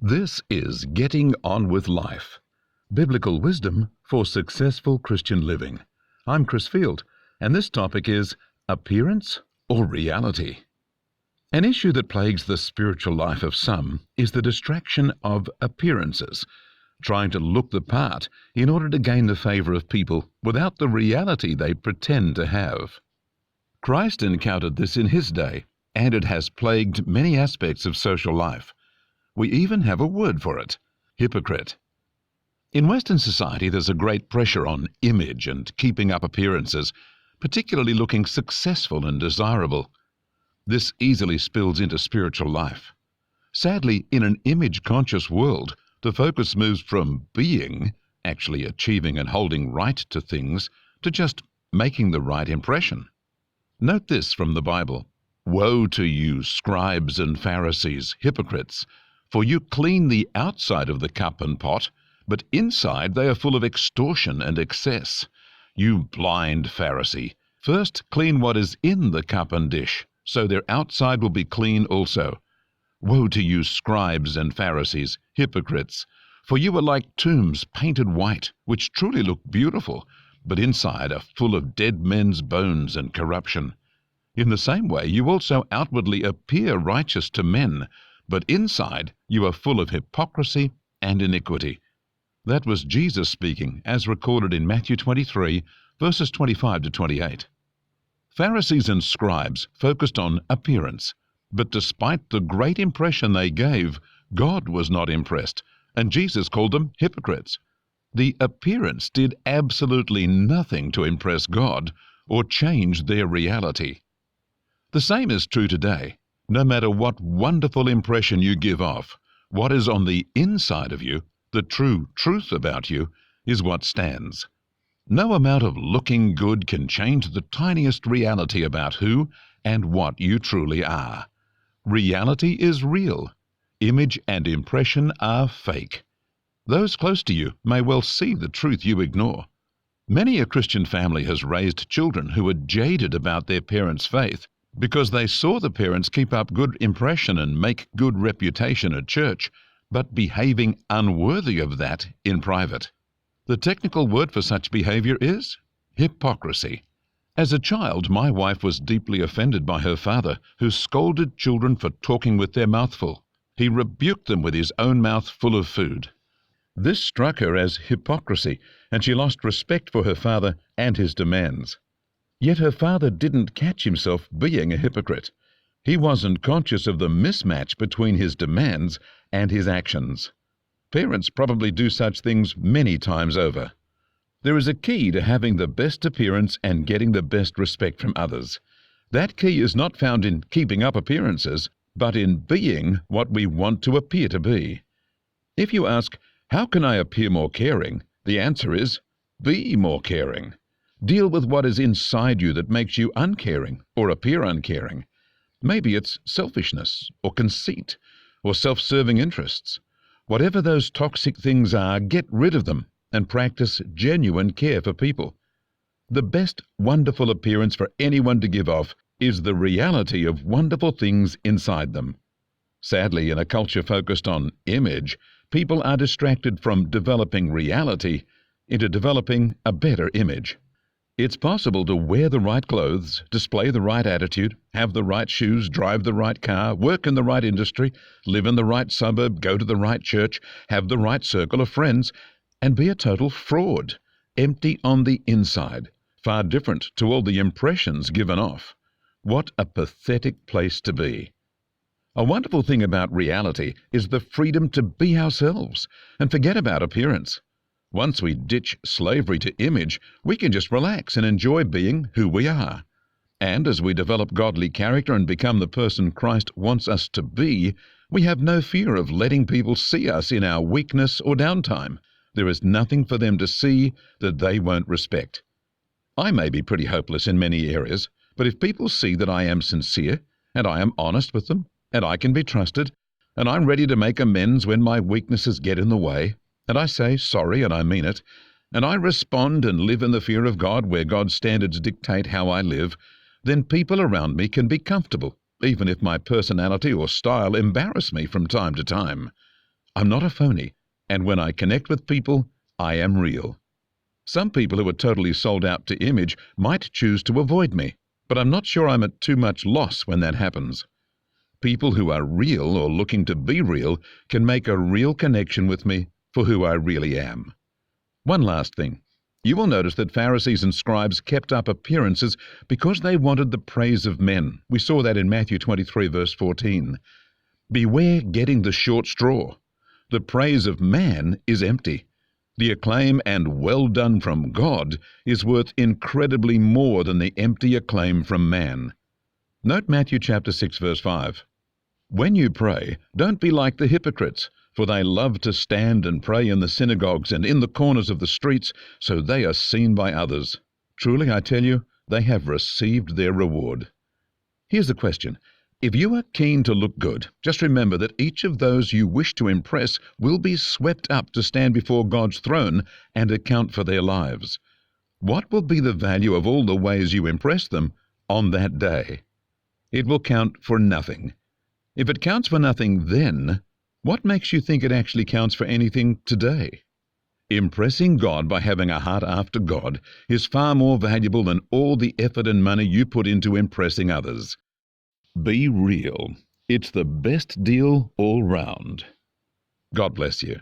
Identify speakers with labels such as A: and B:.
A: This is Getting On With Life, Biblical Wisdom for Successful Christian Living. I'm Chris Field, and this topic is appearance or reality. An issue that plagues the spiritual life of some is the distraction of appearances, trying to look the part in order to gain the favor of people without the reality they pretend to have. Christ encountered this in his day, and it has plagued many aspects of social life. We even have a word for it: hypocrite. In Western society, there's a great pressure on image and keeping up appearances, particularly looking successful and desirable. This easily spills into spiritual life. Sadly, in an image-conscious world, the focus moves from being, actually achieving and holding right to things, to just making the right impression. Note this from the Bible: "Woe to you, scribes and Pharisees, hypocrites! For you clean the outside of the cup and pot, but inside they are full of extortion and excess. You blind Pharisee, first clean what is in the cup and dish, so their outside will be clean also. Woe to you, scribes and Pharisees, hypocrites! For you are like tombs painted white, which truly look beautiful, but inside are full of dead men's bones and corruption. In the same way you also outwardly appear righteous to men, but inside you are full of hypocrisy and iniquity." That was Jesus speaking, as recorded in Matthew 23, verses 25 to 28. Pharisees and scribes focused on appearance, but despite the great impression they gave, God was not impressed, and Jesus called them hypocrites. The appearance did absolutely nothing to impress God or change their reality. The same is true today. No matter what wonderful impression you give off, what is on the inside of you, the true truth about you, is what stands. No amount of looking good can change the tiniest reality about who and what you truly are. Reality is real. Image and impression are fake. Those close to you may well see the truth you ignore. Many a Christian family has raised children who are jaded about their parents' faith, because they saw the parents keep up good impression and make good reputation at church, but behaving unworthy of that in private. The technical word for such behavior is hypocrisy. As a child, my wife was deeply offended by her father, who scolded children for talking with their mouth full. He rebuked them with his own mouth full of food. This struck her as hypocrisy, and she lost respect for her father and his demands. Yet her father didn't catch himself being a hypocrite. He wasn't conscious of the mismatch between his demands and his actions. Parents probably do such things many times over. There is a key to having the best appearance and getting the best respect from others. That key is not found in keeping up appearances, but in being what we want to appear to be. If you ask, "How can I appear more caring?" the answer is, be more caring. Deal with what is inside you that makes you uncaring or appear uncaring. Maybe it's selfishness or conceit or self-serving interests. Whatever those toxic things are, get rid of them and practice genuine care for people. The best wonderful appearance for anyone to give off is the reality of wonderful things inside them. Sadly, in a culture focused on image, people are distracted from developing reality into developing a better image. It's possible to wear the right clothes, display the right attitude, have the right shoes, drive the right car, work in the right industry, live in the right suburb, go to the right church, have the right circle of friends, and be a total fraud, empty on the inside, far different to all the impressions given off. What a pathetic place to be. A wonderful thing about reality is the freedom to be ourselves and forget about appearance. Once we ditch slavery to image, we can just relax and enjoy being who we are. And as we develop godly character and become the person Christ wants us to be, we have no fear of letting people see us in our weakness or downtime. There is nothing for them to see that they won't respect. I may be pretty hopeless in many areas, but if people see that I am sincere, and I am honest with them, and I can be trusted, and I'm ready to make amends when my weaknesses get in the way, and I say sorry and I mean it, and I respond and live in the fear of God where God's standards dictate how I live, then people around me can be comfortable, even if my personality or style embarrass me from time to time. I'm not a phony, and when I connect with people, I am real. Some people who are totally sold out to image might choose to avoid me, but I'm not sure I'm at too much loss when that happens. People who are real or looking to be real can make a real connection with me for who I really am. One last thing. You will notice that Pharisees and Scribes kept up appearances because they wanted the praise of men. We saw that in Matthew 23, verse 14. Beware getting the short straw. The praise of man is empty. The acclaim and well done from God is worth incredibly more than the empty acclaim from man. Note Matthew chapter 6, verse 5. When you pray, don't be like the hypocrites, for they love to stand and pray in the synagogues and in the corners of the streets, so they are seen by others. Truly, I tell you, they have received their reward. Here's the question. If you are keen to look good, just remember that each of those you wish to impress will be swept up to stand before God's throne and account for their lives. What will be the value of all the ways you impress them on that day? It will count for nothing. If it counts for nothing then, what makes you think it actually counts for anything today? Impressing God by having a heart after God is far more valuable than all the effort and money you put into impressing others. Be real. It's the best deal all round. God bless you.